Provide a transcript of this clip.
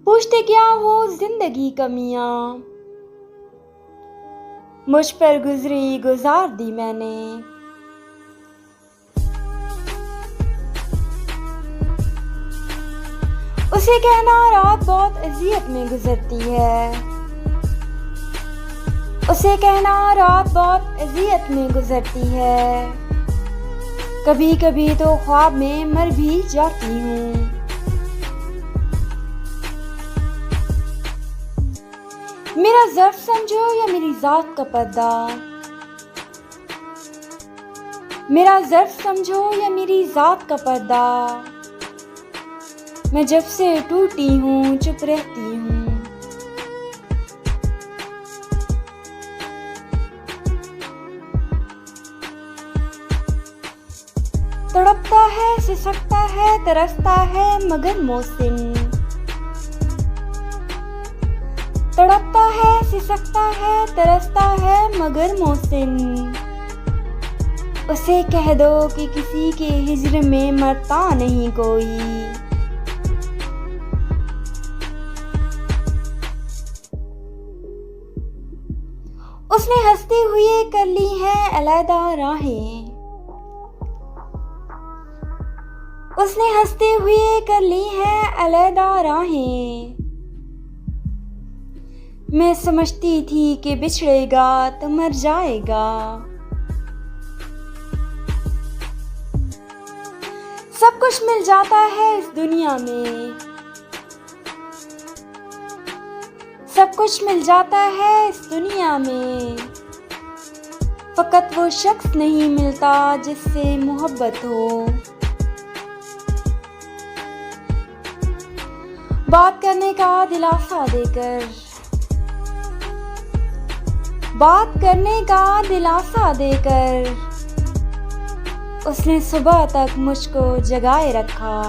पूछते क्या हो जिंदगी कमियां, मुझ पर गुजरी गुजार दी मैंने। उसे कहना रात बहुत अजियत में गुजरती है, उसे कहना रात बहुत अजियत में गुजरती है। कभी कभी तो ख्वाब में मर भी जाती हूँ। मेरा ज़र्फ समझो या मेरी ज़ात का पर्दा, मेरा ज़र्फ समझो या मेरी ज़ात का पर्दा। मैं जब से टूटी हूँ चुप रहती हूँ। तड़पता है सिसकता है तरसता है मगर मोहसिन, तड़पता है सिसकता है तरसता है मगर मोहसिन। उसे कह दो कि किसी के हिज्र में मरता नहीं कोई। उसने हंसते हुए कर ली हैं अलहदा राहें, उसने हंसते हुए कर ली हैं अलहदा राहें। मैं समझती थी कि बिछड़ेगा तो मर जाएगा। सब कुछ मिल जाता है इस दुनिया में, सब कुछ मिल जाता है इस दुनिया में। फकत वो शख्स नहीं मिलता जिससे मोहब्बत हो। बात करने का दिलासा देकर, बात करने का दिलासा देकर उसने सुबह तक मुझको जगाए रखा।